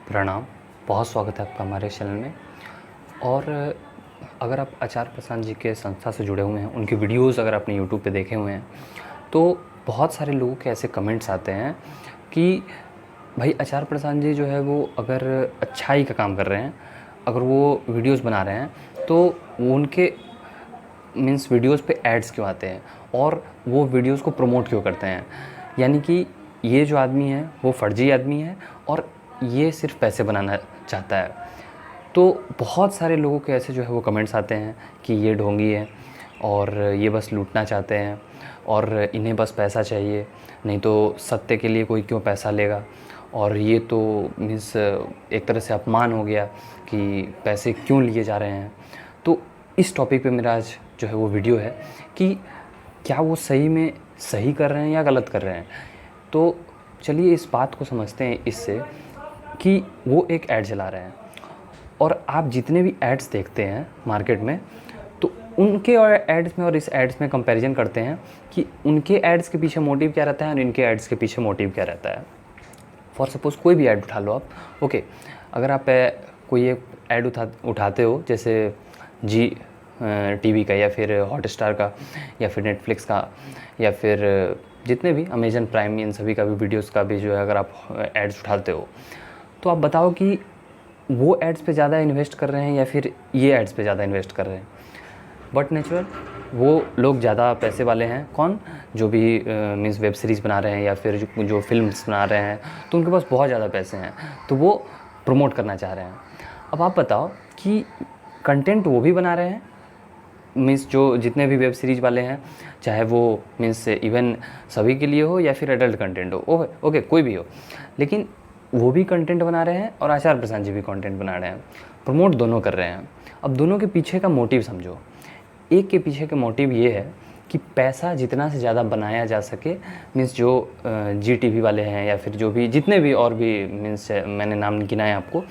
प्रणाम। बहुत स्वागत है आपका हमारे चैनल में। और अगर आप आचार्य प्रसाद जी के संस्था से जुड़े हुए हैं, उनके वीडियोज़ अगर आपने यूट्यूब पे देखे हुए हैं, तो बहुत सारे लोगों के ऐसे कमेंट्स आते हैं कि भाई आचार्य प्रसाद जी जो है वो अगर अच्छाई का काम कर रहे हैं, अगर वो वीडियोज़ बना रहे हैं, तो वो उनके वीडियोज़ पे एड्स क्यों आते हैं और वो वीडियोज़ को प्रमोट क्यों करते हैं। यानी कि ये जो आदमी है वो फर्जी आदमी है और ये सिर्फ पैसे बनाना चाहता है। तो बहुत सारे लोगों के ऐसे जो है वो कमेंट्स आते हैं कि ये ढोंगी है और ये बस लूटना चाहते हैं और इन्हें बस पैसा चाहिए, नहीं तो सत्य के लिए कोई क्यों पैसा लेगा। और ये तो मीन्स एक तरह से अपमान हो गया कि पैसे क्यों लिए जा रहे हैं। तो इस टॉपिक पे मेरा आज जो है वो वीडियो है कि क्या वो सही में सही कर रहे हैं या गलत कर रहे हैं। तो चलिए इस बात को समझते हैं इससे कि वो एक ऐड चला रहे हैं और आप जितने भी एड्स देखते हैं मार्केट में, तो उनके और एड्स में और इस एड्स में कंपैरिजन करते हैं कि उनके एड्स के पीछे मोटिव क्या रहता है और इनके एड्स के पीछे मोटिव क्या रहता है। फॉर सपोज़ कोई भी ऐड उठा लो आप, ओके। अगर आप कोई एक ऐड उठाते हो, जैसे जी टीवी का या फिर हॉटस्टार का या फिर नेटफ्लिक्स का या फिर जितने भी अमेजन प्राइम, इन सभी का भी वीडियोस का भी जो है अगर आप एड्स उठाते हो, तो आप बताओ कि वो एड्स पे ज़्यादा इन्वेस्ट कर रहे हैं या फिर ये एड्स पे ज़्यादा इन्वेस्ट कर रहे हैं। बट नेचुरल वो लोग ज़्यादा पैसे वाले हैं, कौन, जो भी मीन्स वेब सीरीज़ बना रहे हैं या फिर जो फिल्म्स बना रहे हैं, तो उनके पास बहुत ज़्यादा पैसे हैं, तो वो प्रमोट करना चाह रहे हैं। अब आप बताओ कि कंटेंट वो भी बना रहे हैं, मीन्स जो जितने भी वेब सीरीज़ वाले हैं, चाहे वो मीन्स इवन सभी के लिए हो या फिर एडल्ट कंटेंट हो, ओके कोई भी हो, लेकिन वो भी कंटेंट बना रहे हैं और आचार्य प्रसाद जी भी कंटेंट बना रहे हैं, प्रमोट दोनों कर रहे हैं। अब दोनों के पीछे का मोटिव समझो। एक के पीछे का मोटिव ये है कि पैसा जितना से ज़्यादा बनाया जा सके, मीन्स जो जी टीवी वाले हैं या फिर जो भी जितने भी और भी मीन्स मैंने नाम गिनाए आपको,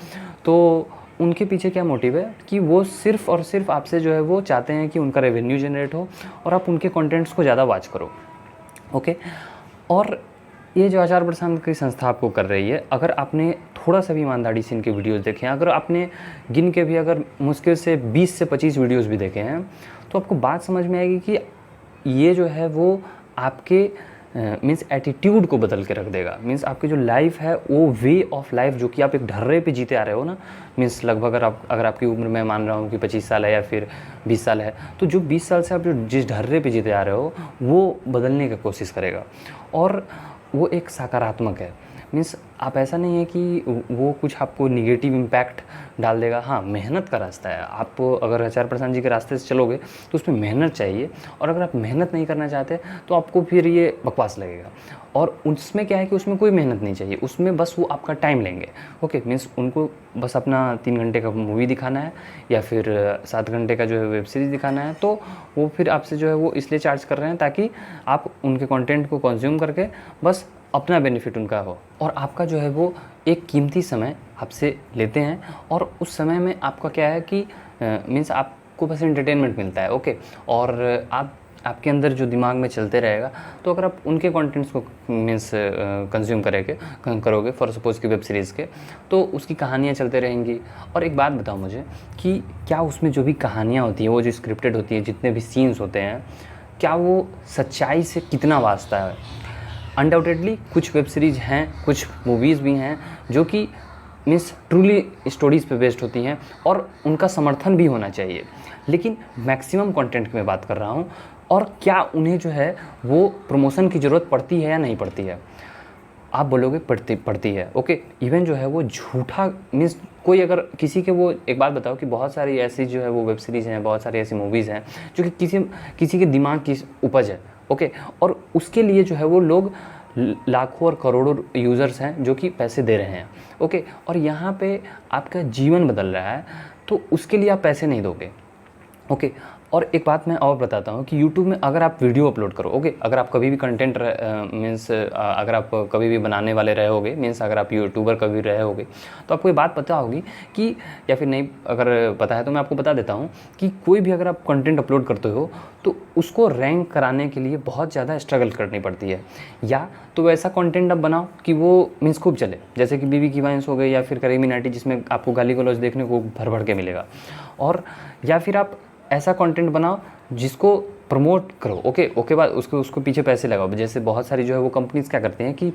तो उनके पीछे क्या मोटिव है कि वो सिर्फ़ और सिर्फ आपसे जो है वो चाहते हैं कि उनका रेवेन्यू जनरेट हो और आप उनके कंटेंट्स को ज़्यादा वॉच करो, ओके। और ये जो आचार्य प्रसाद की संस्था आपको कर रही है, अगर आपने थोड़ा सा भी ईमानदारी से इनके वीडियोस देखे हैं, अगर आपने गिन के भी अगर मुश्किल से 20 से 25 वीडियोस भी देखे हैं, तो आपको बात समझ में आएगी कि ये जो है वो आपके मीन्स एटीट्यूड को बदल के रख देगा। मीन्स आपकी जो लाइफ है वो वे ऑफ लाइफ जो कि आप एक ढर्रे पे जीते आ रहे हो ना, मीन्स लगभग अगर आपकी उम्र मैं मान रहा हूँ कि 25 साल है या फिर 20 साल है, तो जो 20 साल से आप जो जिस ढर्रे पे जीते आ रहे हो वो बदलने की कोशिश करेगा और वो एक सकारात्मक है। मीन्स आप ऐसा नहीं है कि वो कुछ आपको निगेटिव इम्पैक्ट डाल देगा। हाँ, मेहनत का रास्ता है। आप अगर आचार्य प्रसाद जी के रास्ते से चलोगे तो उसमें मेहनत चाहिए, और अगर आप मेहनत नहीं करना चाहते तो आपको फिर ये बकवास लगेगा। और उसमें क्या है कि उसमें कोई मेहनत नहीं चाहिए, उसमें बस वो आपका टाइम लेंगे, ओके। मीन्स उनको बस अपना 3 घंटे का मूवी दिखाना है या फिर 7 घंटे का जो है वेब सीरीज़ दिखाना है, तो वो फिर आपसे जो है वो इसलिए चार्ज कर रहे हैं ताकि आप उनके कंटेंट को कंज्यूम करके बस अपना बेनिफिट उनका हो, और आपका जो है वो एक कीमती समय आपसे लेते हैं। और उस समय में आपका क्या है कि मीन्स आपको बस एंटरटेनमेंट मिलता है, ओके। और आपके अंदर जो दिमाग में चलते रहेगा, तो अगर आप उनके कंटेंट्स को मीन्स कंज्यूम करोगे फॉर सपोज़ की वेब सीरीज़ के, तो उसकी कहानियाँ चलते रहेंगी। और एक बात बताओ मुझे कि क्या उसमें जो भी कहानियाँ होती हैं, वो जो स्क्रिप्टेड होती हैं, जितने भी सीन्स होते हैं, क्या वो सच्चाई से कितना वास्ता है। अनडाउटेडली कुछ वेब सीरीज़ हैं, कुछ मूवीज़ भी हैं जो कि मीन्स ट्रूली स्टोरीज़ पे बेस्ड होती हैं और उनका समर्थन भी होना चाहिए, लेकिन मैक्सिमम कंटेंट की मैं बात कर रहा हूँ। और क्या उन्हें जो है वो प्रमोशन की ज़रूरत पड़ती है या नहीं पड़ती है। आप बोलोगे पड़ती है, ओके। इवन जो है वो झूठा मीन्स कोई अगर किसी के, वो एक बात बताओ कि बहुत सारी ऐसी जो है वो वेब सीरीज़ हैं, बहुत सारी ऐसी मूवीज़ हैं जो कि किसी के दिमाग की उपज है, ओके। और उसके लिए जो है वो लोग लाखों और करोड़ों यूज़र्स हैं जो कि पैसे दे रहे हैं, ओके। और यहाँ पे आपका जीवन बदल रहा है, तो उसके लिए आप पैसे नहीं दोगे, ओके। और एक बात मैं और बताता हूँ कि YouTube में अगर आप वीडियो अपलोड करो, ओके, अगर आप कभी भी कंटेंट मीन्स अगर आप कभी भी बनाने वाले रहे होगे, मीन्स अगर आप यूट्यूबर कभी रहे होगे, तो आपको ये बात पता होगी कि, या फिर नहीं अगर पता है तो मैं आपको बता देता हूँ कि कोई भी अगर आप कंटेंट अपलोड करते हो तो उसको रैंक कराने के लिए बहुत ज़्यादा स्ट्रगल करनी पड़ती है। या तो वैसा कंटेंट आप बनाओ कि वो मीन्स खूब चले, जैसे कि बीबी की वाइन्स हो गई या फिर करीमी नाटी, जिसमें आपको गाली गलौज देखने को भर भर के मिलेगा। और या फिर आप ऐसा कंटेंट बनाओ जिसको प्रमोट करो, ओके बाद उसको पीछे पैसे लगाओ। जैसे बहुत सारी जो है वो कंपनीज़ क्या करती हैं कि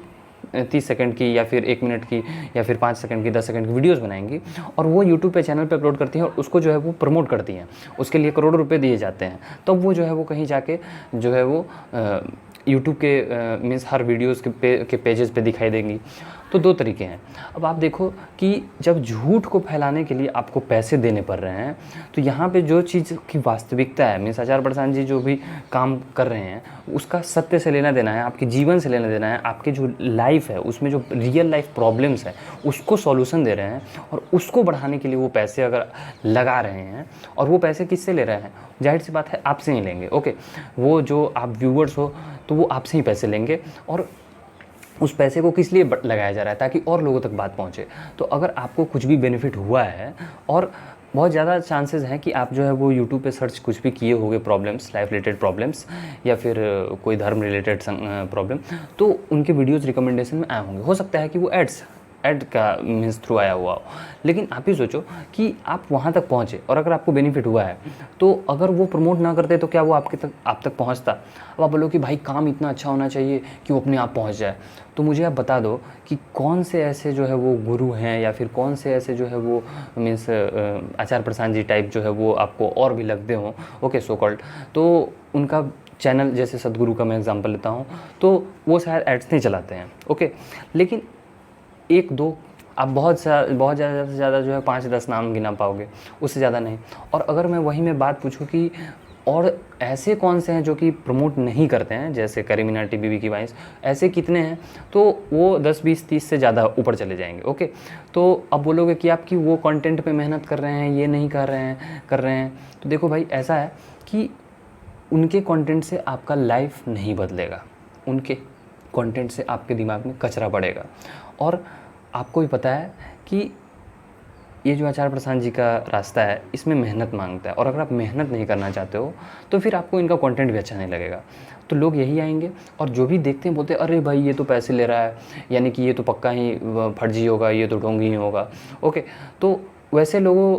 30 सेकंड की या फिर 1 मिनट की या फिर 5 सेकंड की 10 सेकंड की वीडियोस बनाएंगी और वो यूट्यूब पे चैनल पे अपलोड करती हैं और उसको जो है वो प्रमोट करती हैं, उसके लिए करोड़ों रुपए दिए जाते हैं। तब वो जो है वो कहीं जाके जो है वो यूट्यूब के मीन्स हर वीडियोज़ के पेजेस पे दिखाई देंगी। तो 2 तरीके हैं। अब आप देखो कि जब झूठ को फैलाने के लिए आपको पैसे देने पड़ रहे हैं, तो यहाँ पे जो चीज़ की वास्तविकता है, मीन्स आचार प्रसाद जी जो भी काम कर रहे हैं उसका सत्य से लेना देना है, आपके जीवन से लेना देना है, आपके जो लाइफ है उसमें जो रियल लाइफ प्रॉब्लम्स है उसको सॉल्यूशन दे रहे हैं और उसको बढ़ाने के लिए वो पैसे अगर लगा रहे हैं, और वो पैसे किससे ले रहे हैं, जाहिर सी बात है आपसे ही लेंगे, ओके। वो जो आप व्यूअर्स हो तो वो आपसे ही पैसे लेंगे, और उस पैसे को किस लिए लगाया जा रहा है, ताकि और लोगों तक बात पहुंचे। तो अगर आपको कुछ भी बेनिफिट हुआ है, और बहुत ज़्यादा चांसेस हैं कि आप जो है वो यूट्यूब पे सर्च कुछ भी किए होंगे, प्रॉब्लम्स, लाइफ रिलेटेड प्रॉब्लम्स या फिर कोई धर्म रिलेटेड प्रॉब्लम, तो उनके वीडियोज़ रिकमेंडेशन में आए होंगे। हो सकता है कि वो ऐड का मीन्स थ्रू आया हुआ हो, लेकिन आप ही सोचो कि आप वहाँ तक पहुँचे और अगर आपको बेनिफिट हुआ है, तो अगर वो प्रमोट ना करते तो क्या वो आप तक पहुँचता। अब आप बोलो कि भाई काम इतना अच्छा होना चाहिए कि वो अपने आप पहुँच जाए, तो मुझे आप बता दो कि कौन से ऐसे जो है वो गुरु हैं या फिर कौन से ऐसे जो है वो मीन्स आचार्य प्रसाद जी टाइप जो है वो आपको और भी लगते हों, ओके, सो कॉल्ड, तो उनका चैनल, जैसे सदगुरु का मैं एग्जांपल लेता हूँ, तो वो शायद एड्स नहीं चलाते हैं, ओके। लेकिन 1-2 आप बहुत ज़्यादा से ज़्यादा जो है 5-10 नाम गिना पाओगे, उससे ज़्यादा नहीं। और अगर मैं वही में बात पूछूं कि और ऐसे कौन से हैं जो कि प्रमोट नहीं करते हैं, जैसे करीमी नाटी, बीबी की वाइन्स, ऐसे कितने हैं, तो वो 10, 20, 30 से ज़्यादा ऊपर चले जाएंगे, ओके। तो अब बोलोगे कि आपकी वो कंटेंट पे मेहनत कर रहे हैं, ये नहीं कर रहे हैं, तो देखो भाई ऐसा है कि उनके कंटेंट से आपका लाइफ नहीं बदलेगा, उनके कंटेंट से आपके दिमाग में कचरा पड़ेगा। और आपको भी पता है कि ये जो आचार्य प्रसाद जी का रास्ता है इसमें मेहनत मांगता है, और अगर आप मेहनत नहीं करना चाहते हो तो फिर आपको इनका कंटेंट भी अच्छा नहीं लगेगा। तो लोग यही आएंगे और जो भी देखते हैं बोलते हैं अरे भाई ये तो पैसे ले रहा है, यानी कि ये तो पक्का ही फर्जी होगा, ये तो ढोंगी ही होगा, ओके। तो वैसे लोगों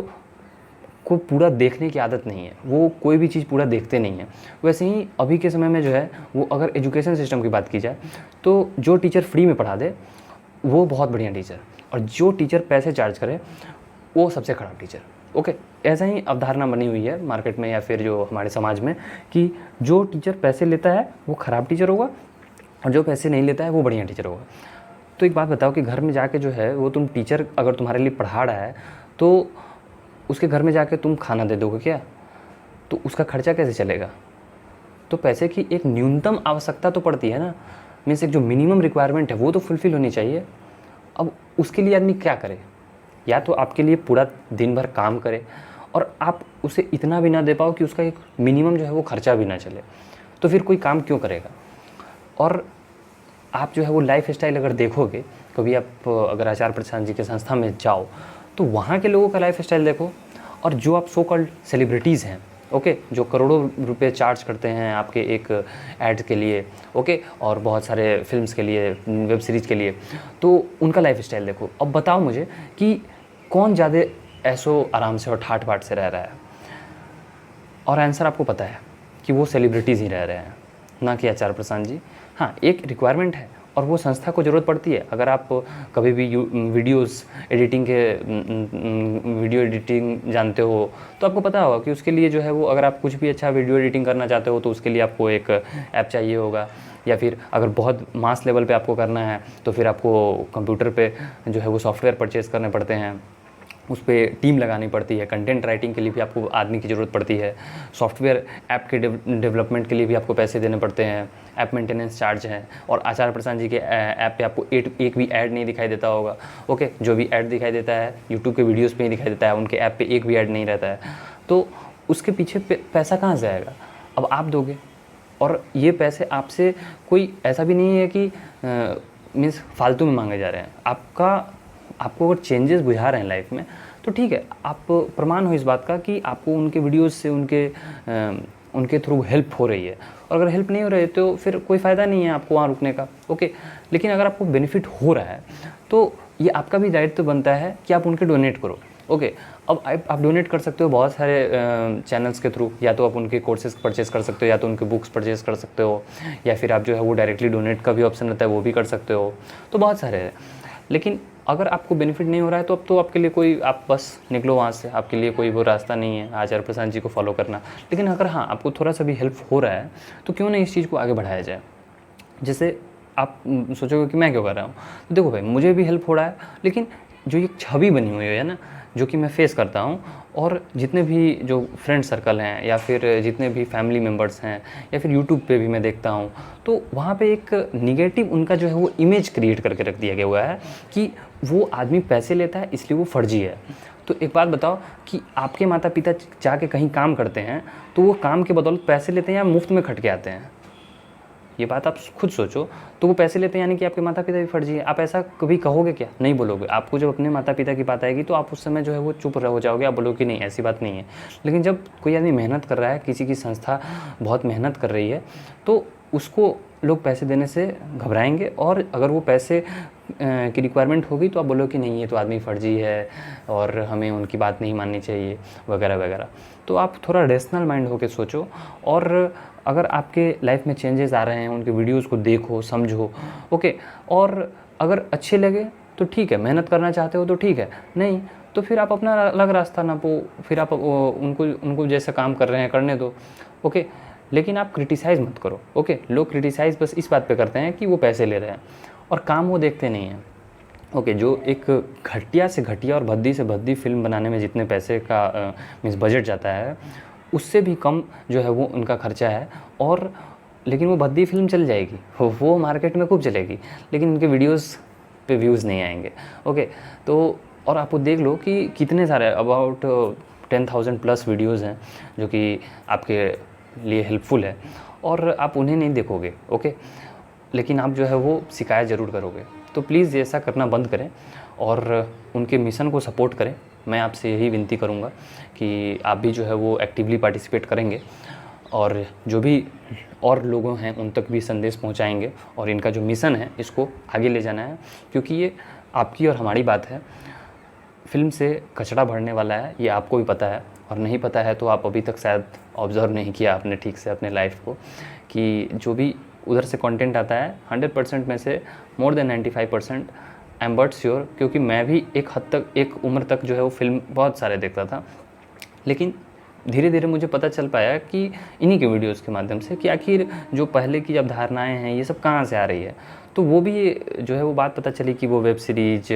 को पूरा देखने की आदत नहीं है, वो कोई भी चीज़ पूरा देखते नहीं है। वैसे ही अभी के समय में जो है वो अगर एजुकेशन सिस्टम की बात की जाए तो जो टीचर फ्री में पढ़ा दे वो बहुत बढ़िया टीचर, और जो टीचर पैसे चार्ज करे वो सबसे खराब टीचर, ओके। ऐसा ही अवधारणा बनी हुई है मार्केट में या फिर जो हमारे समाज में कि जो टीचर पैसे लेता है वो ख़राब टीचर होगा और जो पैसे नहीं लेता है वो बढ़िया टीचर होगा। तो एक बात बताओ कि घर में जाके जो है वो तुम टीचर अगर तुम्हारे लिए पढ़ा रहा है तो उसके घर में जाके तुम खाना दे दोगे क्या? तो उसका खर्चा कैसे चलेगा? तो पैसे की एक न्यूनतम आवश्यकता तो पड़ती है ना, मीन्स एक जो मिनिमम रिक्वायरमेंट है वो तो फुलफ़िल होनी चाहिए। अब उसके लिए आदमी क्या करे? या तो आपके लिए पूरा दिन भर काम करे और आप उसे इतना भी ना दे पाओ कि उसका एक मिनिमम जो है वो खर्चा भी ना चले, तो फिर कोई काम क्यों करेगा? और आप जो है वो लाइफ स्टाइल अगर देखोगे, कभी आप अगर आचार्य प्रसाद जी के संस्था में जाओ तो वहाँ के लोगों का लाइफ स्टाइल देखो, और जो आप सो कॉल्ड सेलिब्रिटीज़ हैं, ओके, जो करोड़ों रुपए चार्ज करते हैं आपके एक ऐड के लिए, ओके, और बहुत सारे फिल्म्स के लिए, वेब सीरीज़ के लिए, तो उनका लाइफ स्टाइल देखो। अब बताओ मुझे कि कौन ज़्यादा ऐसो आराम से और ठाट बाट से रह रहा है? और आंसर आपको पता है कि वो सेलिब्रिटीज़ ही रह रहे हैं, ना कि आचार्य प्रसाद जी। हाँ, एक रिक्वायरमेंट है और वो संस्था को ज़रूरत पड़ती है। अगर आप कभी भी वीडियो एडिटिंग जानते हो तो आपको पता होगा कि उसके लिए जो है वो, अगर आप कुछ भी अच्छा वीडियो एडिटिंग करना चाहते हो तो उसके लिए आपको एक ऐप चाहिए होगा, या फिर अगर बहुत मास लेवल पे आपको करना है तो फिर आपको कंप्यूटर पे जो है वो सॉफ्टवेयर परचेज़ करने पड़ते हैं, उस पर टीम लगानी पड़ती है। कंटेंट राइटिंग के लिए भी आपको आदमी की ज़रूरत पड़ती है। सॉफ्टवेयर ऐप के डेवलपमेंट के लिए भी आपको पैसे देने पड़ते हैं, ऐप मेंटेनेंस चार्ज है। और आचार्य प्रसाद जी के ऐप पे आपको एक भी ऐड नहीं दिखाई देता होगा, ओके। जो भी ऐड दिखाई देता है यूट्यूब के वीडियोज़ पे ही दिखाई देता है, उनके ऐप पे एक भी ऐड नहीं रहता है। तो उसके पीछे पैसा कहाँ से आएगा? अब आप दोगे, और ये पैसे आपसे कोई ऐसा भी नहीं है कि मीन्स फालतू में मांगे जा रहे हैं। आपको अगर चेंजेस बुझा रहे हैं लाइफ में तो ठीक है, आप प्रमाण हो इस बात का कि आपको उनके वीडियोस से उनके थ्रू हेल्प हो रही है। और अगर हेल्प नहीं हो रही है तो फिर कोई फ़ायदा नहीं है आपको वहाँ रुकने का, ओके। लेकिन अगर आपको बेनिफिट हो रहा है तो ये आपका भी दायित्व बनता है कि आप उनके डोनेट करो, ओके। अब आप डोनेट कर सकते हो बहुत सारे चैनल्स के थ्रू, या तो आप उनके कोर्सेज परचेज़ कर सकते हो, या तो उनके बुक्स परचेज़ कर सकते हो, या फिर आप जो है वो डायरेक्टली डोनेट का भी ऑप्शन रहता है, वो भी कर सकते हो। तो बहुत सारे हैं। लेकिन अगर आपको बेनिफिट नहीं हो रहा है तो अब तो आपके लिए कोई, आप बस निकलो वहाँ से, आपके लिए कोई वो रास्ता नहीं है आचार्य प्रसाद जी को फॉलो करना। लेकिन अगर हाँ, आपको थोड़ा सा भी हेल्प हो रहा है तो क्यों नहीं इस चीज़ को आगे बढ़ाया जाए। जैसे आप सोचोगे कि मैं क्यों कर रहा हूँ, तो देखो भाई, मुझे भी हेल्प हो रहा है, लेकिन जो ये छवि बनी हुई है ना, जो कि मैं फेस करता हूँ, और जितने भी जो फ्रेंड सर्कल हैं, या फिर जितने भी फैमिली मेम्बर्स हैं, या फिर यूट्यूब पे भी मैं देखता हूँ, तो वहाँ पे एक निगेटिव उनका जो है वो इमेज क्रिएट करके रख दिया गया हुआ है कि वो आदमी पैसे लेता है इसलिए वो फर्जी है। तो एक बात बताओ कि आपके माता पिता जाके कहीं काम करते हैं तो वो काम के बदौलत पैसे लेते हैं या मुफ्त में खट के आते हैं? ये बात आप खुद सोचो। तो वो पैसे लेते हैं यानी कि आपके माता पिता भी फर्जी है। आप ऐसा कभी कहोगे क्या? नहीं बोलोगे। आपको जब अपने माता पिता की बात आएगी तो आप उस समय जो है वो चुप हो जाओगे, आप बोलोगे कि नहीं, ऐसी बात नहीं है। लेकिन जब कोई आदमी मेहनत कर रहा है, किसी की संस्था बहुत मेहनत कर रही है, तो उसको लोग पैसे देने से घबराएंगे, और अगर वो पैसे की रिक्वायरमेंट होगी तो आप बोलो कि नहीं, ये तो आदमी फर्जी है और हमें उनकी बात नहीं माननी चाहिए, वगैरह वगैरह। तो आप थोड़ा रेशनल माइंड होकर सोचो, और अगर आपके लाइफ में चेंजेस आ रहे हैं, उनके वीडियोस को देखो, समझो, ओके। और अगर अच्छे लगे तो ठीक है, मेहनत करना चाहते हो तो ठीक है, नहीं तो फिर आप अपना अलग रास्ता नापो, फिर आप उनको जैसा काम कर रहे हैं करने दो, ओके। लेकिन आप क्रिटिसाइज़ मत करो, ओके। लोग क्रिटिसाइज़ बस इस बात पे करते हैं कि वो पैसे ले रहे हैं, और काम वो देखते नहीं हैं, ओके। जो एक घटिया से घटिया और भद्दी से भद्दी फिल्म बनाने में जितने पैसे का मीन्स बजट जाता है, उससे भी कम जो है वो उनका खर्चा है, और लेकिन वो भद्दी फिल्म चल जाएगी, वो मार्केट में खूब चलेगी, लेकिन उनके वीडियोस पे व्यूज़ नहीं आएंगे, ओके। तो और आप वो देख लो कि कितने सारे अबाउट 10,000 प्लस वीडियोज़ हैं जो कि आपके लिए हेल्पफुल है, और आप उन्हें नहीं देखोगे, ओके। लेकिन आप जो है वो शिकायत ज़रूर करोगे। तो प्लीज़ ऐसा करना बंद करें और उनके मिशन को सपोर्ट करें। मैं आपसे यही विनती करूंगा कि आप भी जो है वो एक्टिवली पार्टिसिपेट करेंगे, और जो भी और लोगों हैं उन तक भी संदेश पहुंचाएंगे, और इनका जो मिशन है इसको आगे ले जाना है, क्योंकि ये आपकी और हमारी बात है। फिल्म से कचरा भरने वाला है, ये आपको भी पता है, और नहीं पता है तो आप अभी तक शायद ऑब्ज़र्व नहीं किया आपने ठीक से अपने लाइफ को, कि जो भी उधर से कंटेंट आता है 100% में से more than 95% I am but sure, क्योंकि मैं भी एक हद तक, एक उम्र तक जो है वो फिल्म बहुत सारे देखता था, लेकिन धीरे धीरे मुझे पता चल पाया कि इन्हीं के वीडियोस के माध्यम से कि आखिर जो पहले की जब धारणाएं हैं ये सब कहाँ से आ रही है। तो वो भी जो है वो बात पता चली कि वो वेब सीरीज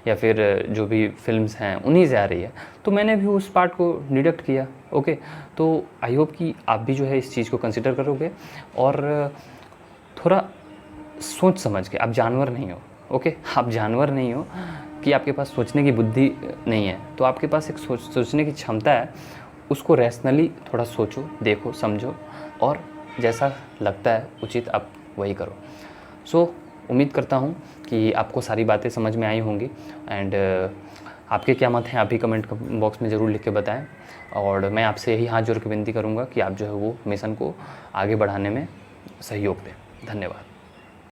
या फिर जो भी फिल्म्स हैं उन्हीं से आ रही है। तो मैंने भी उस पार्ट को डिडक्ट किया, ओके। तो आई होप कि आप भी जो है इस चीज़ को कंसिडर करोगे, और थोड़ा सोच समझ के। आप जानवर नहीं हो, ओके। आप जानवर नहीं हो कि आपके पास सोचने की बुद्धि नहीं है, तो आपके पास एक सोचने की क्षमता है। उसको रैशनली थोड़ा सोचो, देखो, समझो, और जैसा लगता है उचित आप वही करो। सो उम्मीद करता हूँ कि आपको सारी बातें समझ में आई होंगी, एंड आपके क्या मत हैं आप भी कमेंट बॉक्स में ज़रूर लिख के बताएं, और मैं आपसे यही हाथ जोड़ के विनती करूँगा कि आप जो है वो मिशन को आगे बढ़ाने में सहयोग दें। धन्यवाद।